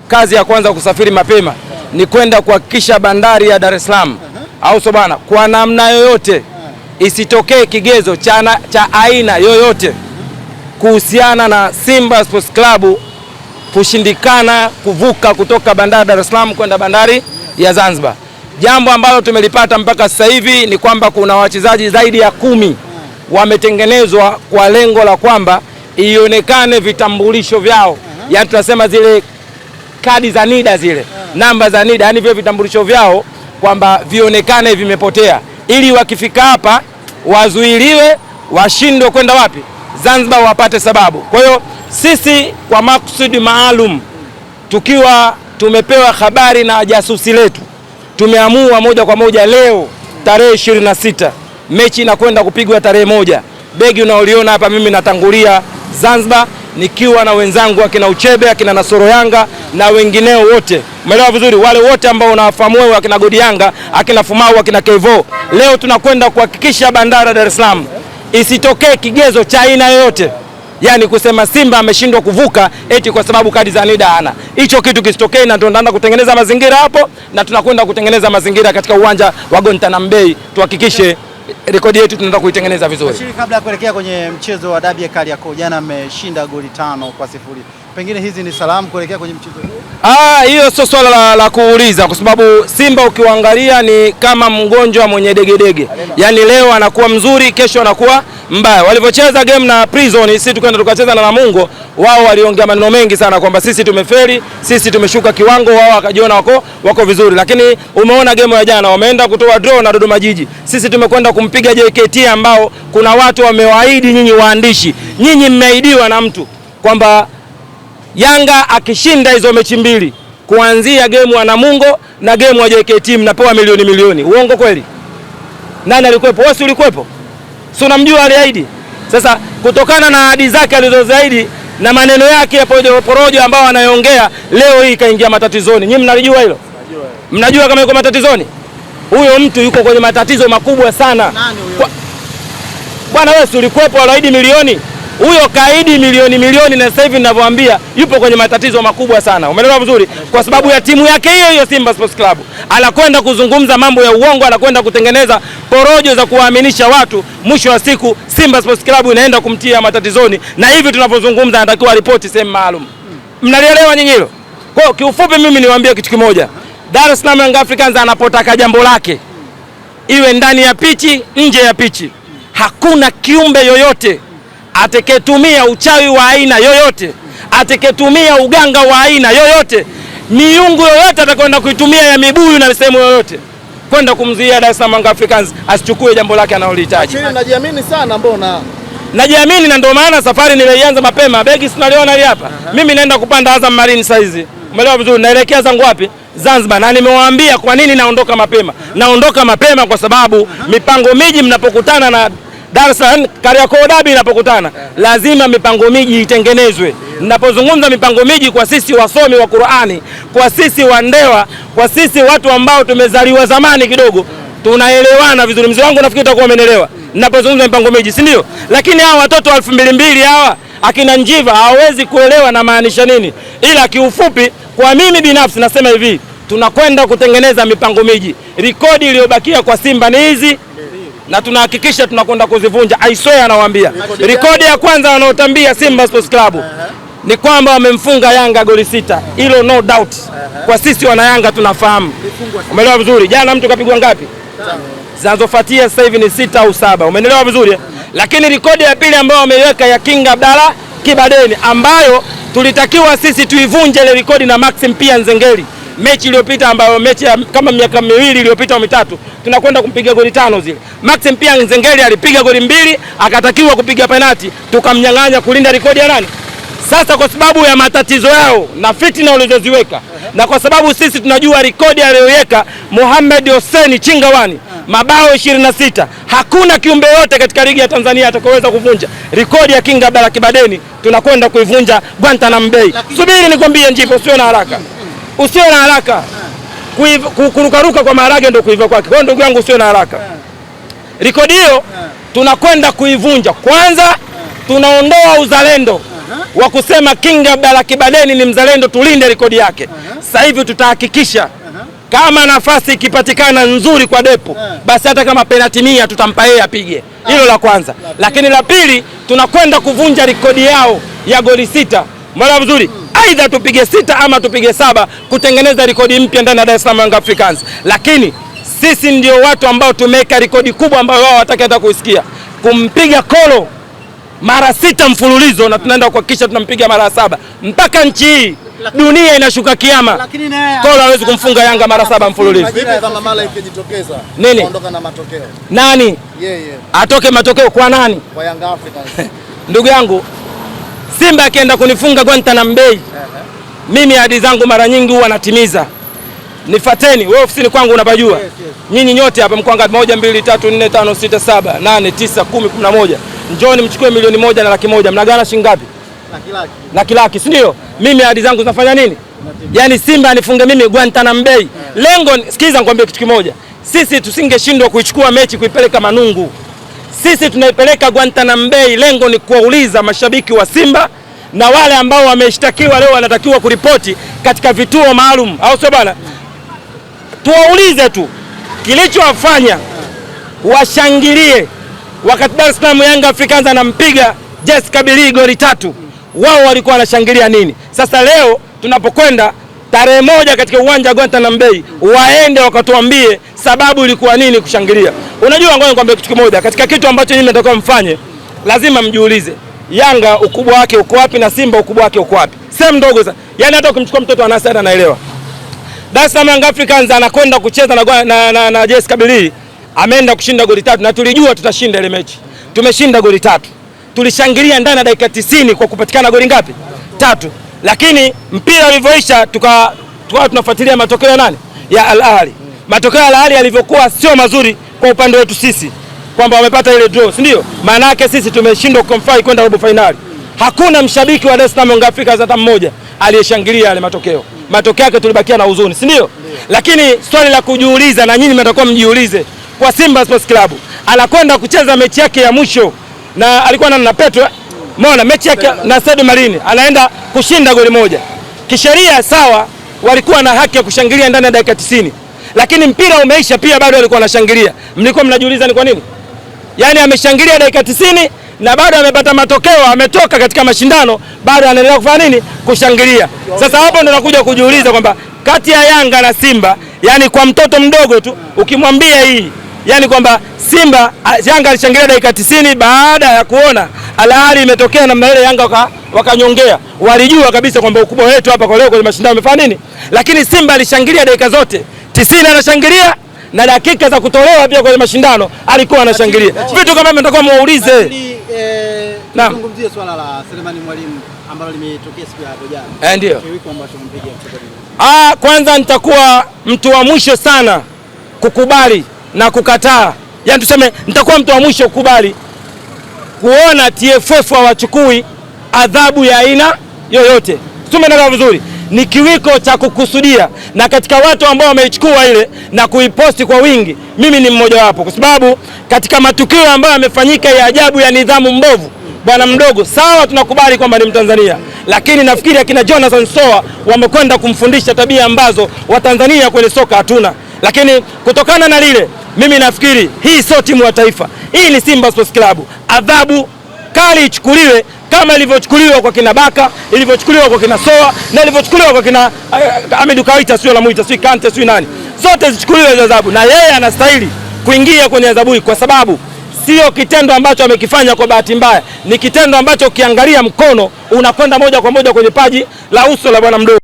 kazi ya kwanza kusafiri mapema ni kwenda kuhakikisha bandari ya Dar es Salaam au so bana, kwa namna yoyote isitokee kigezo cha aina yoyote kuhusiana na Simba Sports Club kushindikana kuvuka kutoka bandari Dar es Salaam kwenda bandari ya Zanzibar. Jambo ambalo tumelipata mpaka sasa hivi ni kwamba kuna wachezaji zaidi ya 10 wametengenezwa kwa lengo la kwamba ionekane vitambulisho vyao. Yaani tunasema zile kadi za NIDA, zile namba za NIDA, yani vile vitambulisho vyao kwamba vionekane vimepotea, ili wakifika hapa wazuiliwe, washindwe kwenda wapi? Zanzibar, wapate sababu. Kwa hiyo sisi kwa makusudi maalum, tukiwa tumepewa habari na jasusi letu, tumeamua moja kwa moja leo tarehe 26 mechi inakwenda kupigwa tarehe 1. Begi unaoliona hapa mimi natangulia Zanzibar nikiwa na wenzangu akina Uchebe, akina Nasoro Yanga na wengineo wote. Umeelewa vizuri? Wale wote ambao unawafahamu wewe, akina Godi Yanga, akina Fumau, akina Kevo. Leo tunakwenda kuhakikisha bandari Dar es Salaam isitokee kigezo cha aina yoyote, yani kusema Simba ameshindwa kuvuka eti kwa sababu kadi za NIDA hana. Hicho kitu kisitokee, na tunaanza kutengeneza mazingira hapo, na tunakwenda kutengeneza mazingira katika uwanja wa Guantanamo Bay. Tuhakikishe rekodi yetu tunaenda kuitengeneza vizuri. Kabla ya kuelekea kwenye mchezo wa dabi ya Kariakoo, jana ameshinda goli 5-0. Pengine hizi ni salamu kuelekea kwenye mchezo huu? Hiyo sio swala la kuuliza, kwa sababu Simba ukiangalia ni kama mgonjwa mwenye degedege. Yaani leo anakuwa mzuri, kesho anakuwa mbaya. Walivyocheza game na Prison, sisi tukaenda tukacheza na Namungo, wao waliongea maneno mengi sana kwamba sisi tumefeli, sisi tumeshuka kiwango, wao wakajiona wako vizuri. Lakini umeona game ya jana, wameenda kutoa draw na Dodoma Jiji. Sisi tumekwenda kumpiga JKT ambao kuna watu wamewaahidi nyinyi waandishi. Nyinyi mmeahidiwa na mtu kwamba Yanga akishinda hizo mechi mbili, kuanzia game ya Namungo na game ya JKT mnapewa milioni. Uongo kweli? Nani alikuwepo? Wewe ulikuwepo? Si unamjua aliahidi? Sasa kutokana na ahadi zake alizozaidi na maneno yake ya porojo ambao anayoongea, leo hii kaingia matatizoni. Nyinyi mnalijua hilo? Mnajua kama yuko matatizoni? Huyo mtu yuko kwenye matatizo makubwa sana. Nani huyo? Bwana wewe ulikuwepo, aliahidi milioni. Huyo kaidi milioni, na sasa hivi ninavyowaambia yupo kwenye matatizo makubwa sana. Umeelewa vizuri? Kwa sababu ya timu yake hiyo Simba Sports Club. Anakwenda kuzungumza mambo ya uongo, anakwenda kutengeneza porojo za kuwaaminisha watu. Mwisho wa siku Simba Sports Club inaenda kumtia matatizoni, na hivi tunapozungumza anatakiwa ripoti sehemu maalum. Mnalielewa nyinyi hilo? Kwa kiufupi mimi niwaambie kitu kimoja. Dar es Salaam Young Africans anapotaka jambo lake, iwe ndani ya pichi, nje ya pichi, hakuna kiumbe yoyote atakayetumia uchawi wa aina yoyote, atakayetumia uganga wa aina yoyote, miungu yoyote atakayoenda kuitumia ya mibuyu na sehemu yoyote kwenda kumzuia Dar es Salaam Young Africans asichukue jambo lake analolihitaji. Najiamini sana, mbona? Najiamini, na ndio maana safari nimeianza mapema. Begi sinaliona hili hapa. Mimi naenda kupanda Azam Marine saizi. Umeelewa vizuri? Naelekea zangu wapi? Zanzibar. Na nimewaambia kwa nini naondoka mapema. Naondoka mapema kwa sababu mipango miji mnapokutana na Dar es Salaam Kariakoo dabi inapokutana, lazima mipango miji itengenezwe. Ninapozungumza mipango miji, kwa sisi wasomi wa Qur'ani, kwa sisi wandewa, kwa sisi watu ambao tumezaliwa zamani kidogo, tunaelewana vizuri. Mzee wangu nafikiri utakuwa umeelewa ninapozungumza mipango miji, si ndio? Lakini hawa watoto 2002 hawa akina Njiva hawezi kuelewa na maanisha nini. Ila kiufupi, kwa mimi binafsi nasema hivi, tunakwenda kutengeneza mipango miji. Rekodi iliyobakia kwa Simba ni hizi, na tunahakikisha tunakwenda kuzivunja. I swear anawaambia. Rekodi ya kwanza wanaotambia Simba Sports Club ni kwamba wamemfunga Yanga goli 6. Hilo no doubt. Kwa sisi wana Yanga tunafahamu. Umeelewa vizuri? Jana mtu kapigwa ngapi? 5. Zinazofuatia sasa hivi ni 6 au 7. Umeelewa vizuri? Lakini rekodi ya pili ambayo wameiweka ya King Abdalla Kibadeni, ambayo tulitakiwa sisi tuivunje ile rekodi na Maxim pia Nzengeli. Mechi iliyopita ambayo mechi kama miaka 2 iliyopita au 3, tunakwenda kumpiga goli 5 zile. Maxim pia Nzengeli alipiga goli 2, akatakiwa kupiga penalti, tukamnyang'anya kulinda rekodi ya nani? Sasa kwa sababu ya matatizo yao na fitina walizoziweka, na kwa sababu sisi tunajua rekodi aliyoweka Mohamed Hussein Chingawani, mabao 26, hakuna kiumbe yote katika ligi ya Tanzania atakayeweza kuvunja rekodi ya King Abdalla Kibadeni. Tunakwenda kuivunja Guantanamo Bay. Subiri nikwambie Njipo, usio na haraka. Usio na haraka. Kurukaruka kwa maharage ndio kuiva kwake. Kwa ndugu yangu usio na haraka. Rekodi hiyo tunakwenda kuivunja. Kwanza tunaondoa uzalendo. wa kusema King Abdalla Kibadeni ni mzalendo, tulinde rekodi yake. Sasa hivi tutahakikisha kama nafasi ikipatikana nzuri kwa Depo, basi hata kama penalti 100 tutampa yeye apige. Hilo la kwanza. Lakini la pili, tunakwenda kuvunja rekodi yao ya goli 6. Mbona vizuri? Aidha tupige 6 ama tupige 7 kutengeneza rekodi mpya ndani ya Dar es Salaam Young Africans. Lakini sisi ndio watu ambao tumeweka rekodi kubwa ambayo wao wataki hata kuisikia. Kumpiga Kolo mara 6 mfululizo, na tunaenda kuhakikisha tunampiga mara 7 mpaka nchi hii dunia inashuka kiyama. Kolo hawezi kumfunga Yanga mara 7 mfululizo. Kama mara ikijitokeza kuondoka na matokeo. Nani? Yeye. Atoke matokeo kwa nani? Kwa Young Africans. Ndugu yangu, Simba akienda kunifunga Guantanamo Bay, mimi ahadi zangu mara nyingi huwa natimiza. Nifateni, wewe ofisini kwangu unapajua. Nyinyi nyote hapa mko ngapi? 1 2 3 4 5 6 7 8 9 10 11. Njooni mchukue milioni 1 na 100,000. Mnagana shilingi ngapi? Laki, si ndio? Mimi ahadi zangu zinafanya nini? Yaani Simba anifunge mimi Guantanamo Bay. Lengo, sikiza nikwambie kitu kimoja. Sisi tusingeshindwa kuichukua mechi kuipeleka Manungu. Sisi tunaipeleka Guantanamo Bay, lengo ni kuwauliza mashabiki wa Simba na wale ambao wameshtakiwa leo wanatakiwa kuripoti katika vituo maalum, au sio bana? Tuwaulize tu kilichowafanya washangilie wakati Dar es Salaam Young Africans anampiga JS Kabylie goli 3. Wao walikuwa wanashangilia nini? Sasa leo tunapokwenda tarehe 1 katika uwanja wa Guantanamo Bay, waende wakatuambie sababu ilikuwa nini kushangilia. Unajua, ngoja nikwambie kitu kimoja, katika kitu ambacho nyinyi mnataka mfanye, lazima mjiulize Yanga ukubwa wake uko wapi na Simba ukubwa wake uko wapi. Sehemu ndogo sana. Yaani hata ukimchukua mtoto anasada anaelewa. Dar es Salaam Young Africans anakwenda kucheza na JS Kabylie, ameenda kushinda goli 3 na tulijua tutashinda ile mechi. Tumeshinda goli 3. Tulishangilia ndani ya dakika 90 kwa kupatikana goli ngapi? 3. Lakini mpira ulivyoisha tukawa tunafuatilia matokeo ya nani? Ya Al Ahly. Matokeo ya Al Ahly yalivyokuwa sio mazuri kwa upande wetu sisi, kwamba wamepata ile draw, si ndio? Maana yake sisi tumeshindwa kuqualify kwenda robo finali. Hakuna mshabiki wa Dar es Salaam Young Africans hata mmoja aliyeshangilia yale matokeo. Matokeo yake tulibakia na huzuni, si ndio? Lakini swali la kujiuliza, na nyinyi mtakuwa mjiulize, kwa Simba Sports Club anakwenda kucheza mechi yake ya mwisho na alikuwa na Petro, umeona mechi yake na Stade Marine, anaenda kushinda goli 1. Kisheria sawa, walikuwa na haki ya kushangilia ndani ya dakika 90. Lakini mpira umeisha pia bado walikuwa wanashangilia. Mlikuwa mnajiuliza ni kwa nini? Yaani ameshangilia dakika 90 na bado amepata matokeo, ametoka katika mashindano, bado anaendelea kufanya nini? Kushangilia. Sasa hapo ndo nakuja kujiuliza kwamba kati ya Yanga na Simba, yani kwa mtoto mdogo tu ukimwambia hii, yani kwamba Yanga alishangilia dakika 90 baada ya kuona Al Ahly imetokea namna ile, Yanga wakanyongea. Walijua kabisa kwamba ukubwa wetu hapa kwa leo kwenye mashindano umefanya nini? Lakini Simba alishangilia dakika zote 90, anashangilia na dakika za kutolewa pia kwenye mashindano alikuwa anashangilia. Vitu kama mtakuwa muulize. Tuzungumzie swala la Selemani Mwalimu ambalo limetokea siku ya hapo jana. Ndio. Kwanza nitakuwa mtu wa mwisho sana kukubali na kukataa. Yaani tuseme nitakuwa mtu wa mwisho kukubali kuona TFF hawachukui adhabu ya aina yoyote. Tumeelewa vizuri. Ni kiwiko cha kukusudia, na katika watu ambao wameichukua ile na kuiposti kwa wingi, mimi ni mmoja wapo, kwa sababu katika matukio ambayo yamefanyika ya ajabu ya nidhamu mbovu, bwana mdogo, sawa tunakubali kwamba ni Mtanzania, lakini nafikiri akina Jonathan Soa wamekwenda kumfundisha tabia ambazo Watanzania kwenye soka hatuna. Lakini kutokana na lile, mimi nafikiri hii sio timu ya taifa, hii ni Simba Sports Club. Adhabu kali ichukuliwe kama ilivyochukuliwa kwa kina Baka, ilivyochukuliwa kwa kina Soa na ilivyochukuliwa kwa kina Ahmed Kaita, sio la muita, sio Kante, sio nani. Zote zichukuliwe hizo adhabu, na yeye anastahili kuingia kwenye adhabu hii, kwa sababu sio kitendo ambacho amekifanya kwa bahati mbaya, ni kitendo ambacho ukiangalia mkono unakwenda moja kwa moja kwenye paji la uso la bwana mdogo.